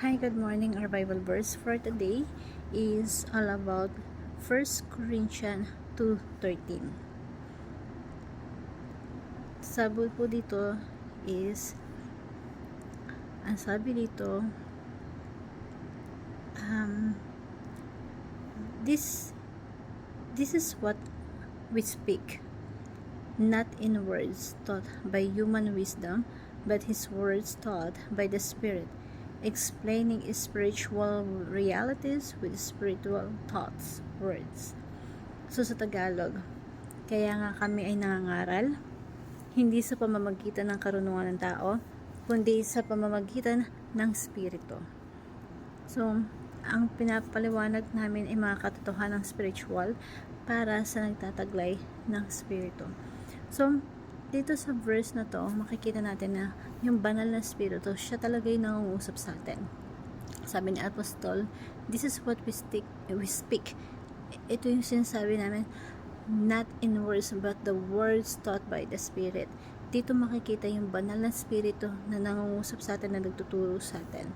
Hi, good morning. Our Bible verse for today is all about 1 Corinthians 2:13. Sabi po dito is, ang sabi dito, this is what we speak, not in words taught by human wisdom, but His words taught by the Spirit, explaining spiritual realities with spiritual thoughts, words. So sa Tagalog, kaya nga kami ay nangangaral, hindi sa pamamagitan ng karunungan ng tao, kundi sa pamamagitan ng Espiritu. So, ang pinapaliwanag namin ay mga katotohanan ng spiritual para sa nagtataglay ng Espiritu. So, dito sa verse na to, makikita natin na yung banal na Espiritu, siya talaga yung nangungusap sa atin. Sabi ni Apostol, this is what we speak. Ito yung sinasabi namin, not in words, but the words taught by the Spirit. Dito makikita yung banal na Espiritu na nangungusap sa atin, na nagtuturo sa atin.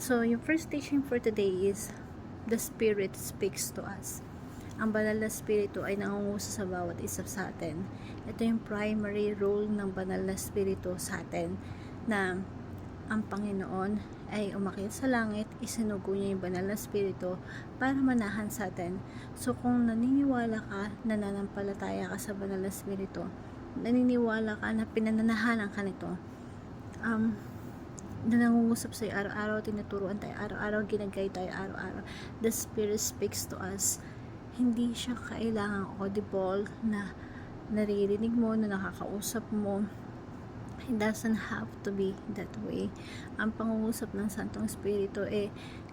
So, yung first teaching for today is, the Spirit speaks to us. Ang banal na Espiritu ay nangungusap sa bawat isa sa atin. Ito yung primary role ng banal na Espiritu sa atin, na ang Panginoon ay umakyat sa langit, isinugo niya yung banal na Espiritu para manahan sa atin. So kung naniniwala ka, nananampalataya ka sa banal na Espiritu, naniniwala ka na pinananahanan ka nito, na nangungusap sa'yo araw-araw, tinuturuan tayo araw-araw, ginagay tayo araw-araw, the Spirit speaks to us. Hindi siya kailangang audible na naririnig mo, na nakakausap mo. It doesn't have to be that way. Ang pangungusap ng Santong Espiritu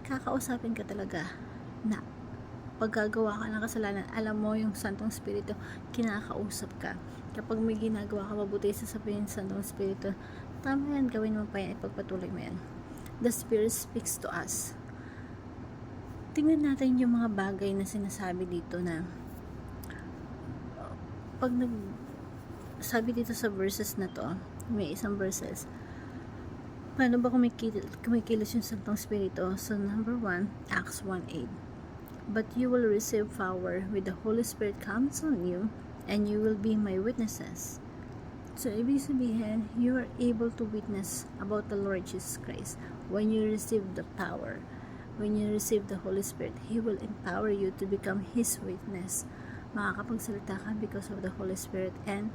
kakausapin ka talaga na paggagawa ka ng kasalanan, alam mo yung Santong Espiritu, kinakausap ka. Kapag may ginagawa ka mabuti, sasabihin ng Santong Espiritu, tama yan, gawin mo pa yan, ipagpatuloy mo yan. The Spirit speaks to us. Tingnan natin yung mga bagay na sinasabi dito, na pag sabi dito sa verses na to, may isang verses, paano ba kumikilos yung Santong Espiritu? So number 1, Acts 1:8, but you will receive power with the Holy Spirit comes on you, and you will be my witnesses. So ibig sabihin, you are able to witness about the Lord Jesus Christ when you receive the power. When you receive the Holy Spirit, He will empower you to become His witness. Makakapagsalita ka because of the Holy Spirit. And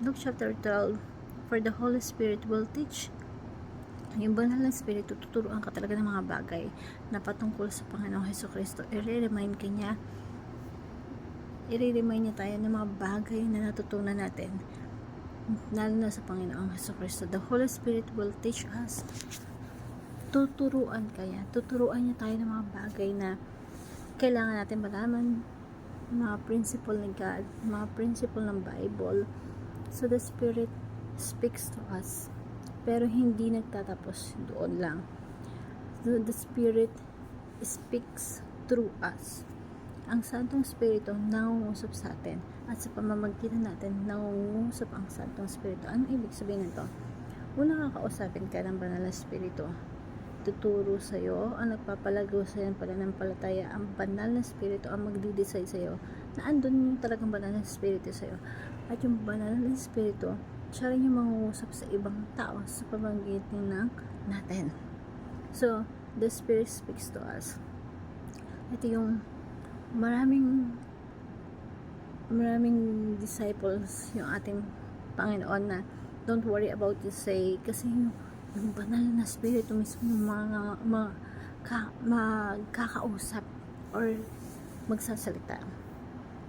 Luke chapter 12, for the Holy Spirit will teach. Yung banal na Espiritu, tuturuan ka talaga ng mga bagay na patungkol sa Panginoong Jesucristo. I-remind niya tayo ng mga bagay na natutunan natin, lalo na sa Panginoong Jesucristo. The Holy Spirit will teach us. Tuturuan niya tayo ng mga bagay na kailangan natin malaman, mga principle ng God, mga principle ng Bible. So the Spirit speaks to us, pero hindi nagtatapos doon lang. So the Spirit speaks through us. Ang Santong Espiritu nangungusap sa atin, at sa pamamagitan natin nangungusap ang Santong Espiritu. Anong ibig sabihin nito? Una, kakausapin ka ng banal na Espiritu, tuturo sa'yo, ang nagpapalago sa'yo ng pananampalataya, ang banal na Espiritu ang magdi-decide sa'yo na andun yung talagang banal na Espiritu sa'yo. At yung banal na Espiritu, siya rin yung mangungusap sa ibang tao sa pamamagitan ng natin. So, the Spirit speaks to us. Ito yung maraming disciples yung ating Panginoon na don't worry about you say, kasi yung banal na Espiritu mismo magkakausap or magsasalita.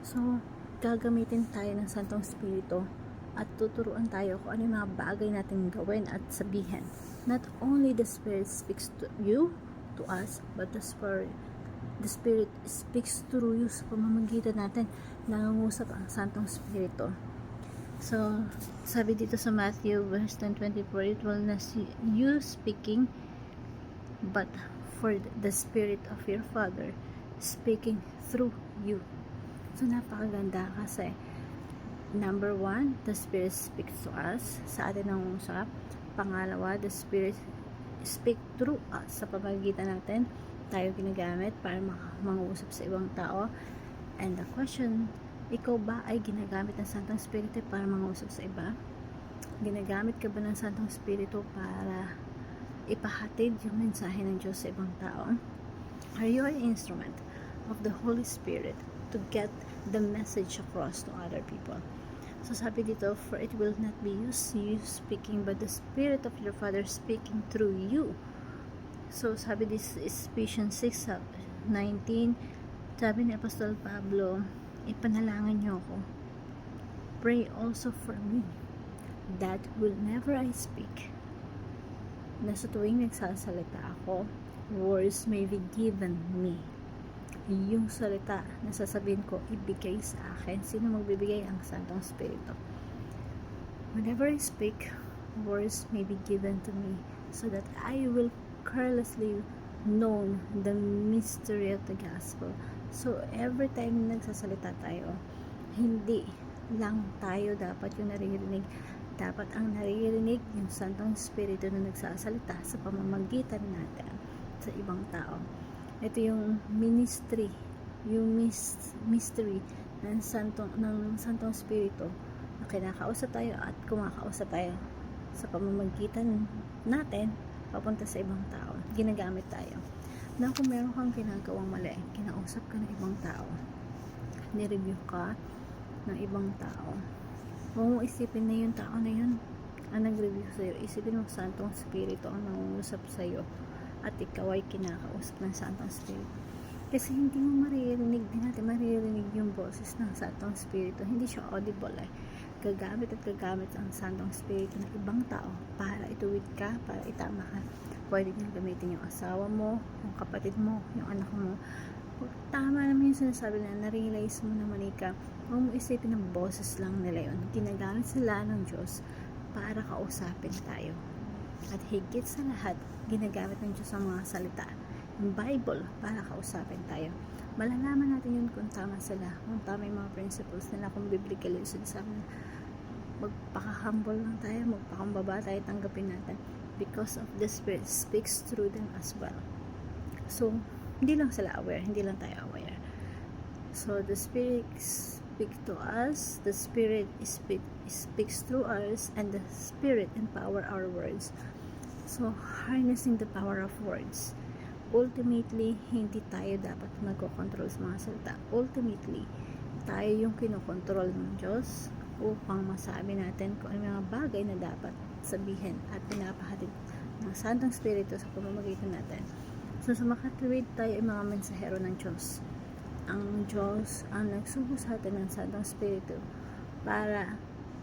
So, gagamitin tayo ng Santong Espiritu at tuturuan tayo kung ano yung mga bagay natin gawin at sabihin. Not only the Spirit speaks to you, to us, but the Spirit speaks through you sa pamamagitan natin. Nangungusap ang Santong Espiritu. So, sabi dito sa Matthew verse 10:24, it will not you speaking, but for the Spirit of your Father speaking through you. So, napakaganda kasi number 1, the Spirit speaks to us, sa atin nangungusap. Pangalawa, the Spirit speak through us. Sa pamamagitan natin, tayo ginagamit para mangusap sa ibang tao. And the question, ikaw ba ay ginagamit ng Santong Espiritu para mangusap sa iba? Ginagamit ka ba ng Santong Espiritu para ipahatid yung mensahe ng Diyos sa ibang tao? Are you an instrument of the Holy Spirit to get the message across to other people? So sabi dito, for it will not be you speaking, but the Spirit of your Father speaking through you. So sabi this is Ephesians 6:19, sabi ni Apostol Pablo, ipanalangin niyo ako. Pray also for me, that whenever I speak, na sa tuwing nagsasalita ako, words may be given me. Yung salita na sasabihin ko, ibigay sa akin. Sino magbibigay? Ang Santong Espiritu. Whenever I speak, words may be given to me so that I will carelessly know the mystery of the gospel. So, every time nagsasalita tayo, hindi lang tayo dapat yung naririnig. Dapat ang naririnig yung Santong Espiritu na nagsasalita sa pamamagitan natin sa ibang tao. Ito yung ministry, yung mystery ng Santong Espiritu na kinakausap tayo at kumakausap tayo sa pamamagitan natin papunta sa ibang tao. Ginagamit tayo. Na kung meron kang ginagawang mali, kinausap ka ng ibang tao, nireview ka ng ibang tao, huwag mo isipin na yung tao na yun ang nag-review sa'yo. Isipin mo Santong Espiritu ang nangungusap sa'yo at ikaw ay kinakausap ng Santong Espiritu. Kasi hindi mo maririnig, din natin maririnig yung boses ng Santong Espiritu. Hindi siya audible eh. Gagamit at gagamit ang Santong Espiritu ng ibang tao para ituwid ka, para itama ka. Pwede niyang gamitin yung asawa mo, yung kapatid mo, yung anak mo. Tama naman yung sinasabi na na-realize mo na mali ka. Huwag mo isipin ng boses lang nila yun. Ginagamit sila ng Diyos para kausapin tayo. At higit sa lahat, ginagamit ng Diyos ang mga salita, yung Bible, para kausapin tayo. Malalaman natin yun kung tama sila, kung tama yung mga principles nila, kung biblical yung sinasabi na magpaka-humble lang tayo, magpakambaba tayo, tanggapin natin. Because of the Spirit speaks through them as well. So, hindi lang sila aware, hindi lang tayo aware. So, the Spirit speaks to us, the Spirit speaks through us, and the Spirit empower our words. So, harnessing the power of words. Ultimately, hindi tayo dapat nagko-control sa mga salita. Ultimately, tayo yung kinokontrol ng Diyos upang masabi natin kung ano mga bagay na dapat sabihin at pinapahatid ng Santong Espiritu sa pamamagitan natin. So, sa makatuwid tayo ay mga mensahero ng Diyos. Ang Diyos ang nagsugo sa atin ng Santong Espiritu para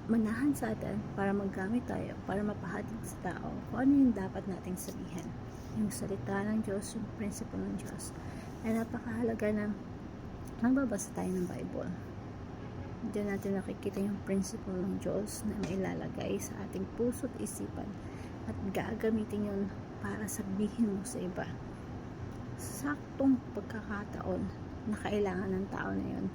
manahan sa atin, para maggamit tayo, para mapahatid sa tao kung ano yung dapat nating sabihin. Yung salita ng Diyos, yung prinsipyo ng Diyos. Ay napakahalaga na nagbabasa tayo ng Bible. Diyan natin nakikita yung prinsipyo ng Diyos na mailalagay sa ating puso at isipan at gagamitin yun para sabihin mo sa iba. Saktong pagkakataon na kailangan ng tao na yun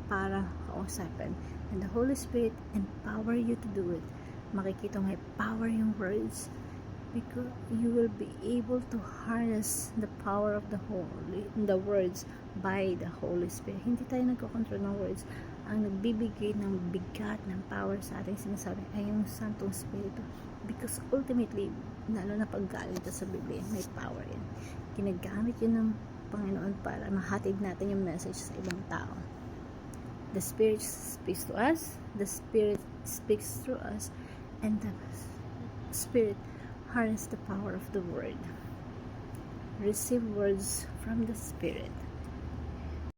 para kausapin. And the Holy Spirit empower you to do it. Makikita may power yung words because you will be able to harness the power of the words by the Holy Spirit. Hindi tayo nagkocontrol ng words. Ang nagbibigay ng bigat ng power sa ating sinasabi ay yung Santong Espiritu. Because ultimately, lalo na pag-galing ito sa Biblia, may power yan. Ginagamit yun ng Panginoon para mahatid natin yung message sa ibang tao. The Spirit speaks to us, the Spirit speaks through us, and the Spirit harness the power of the Word. Receive words from the Spirit.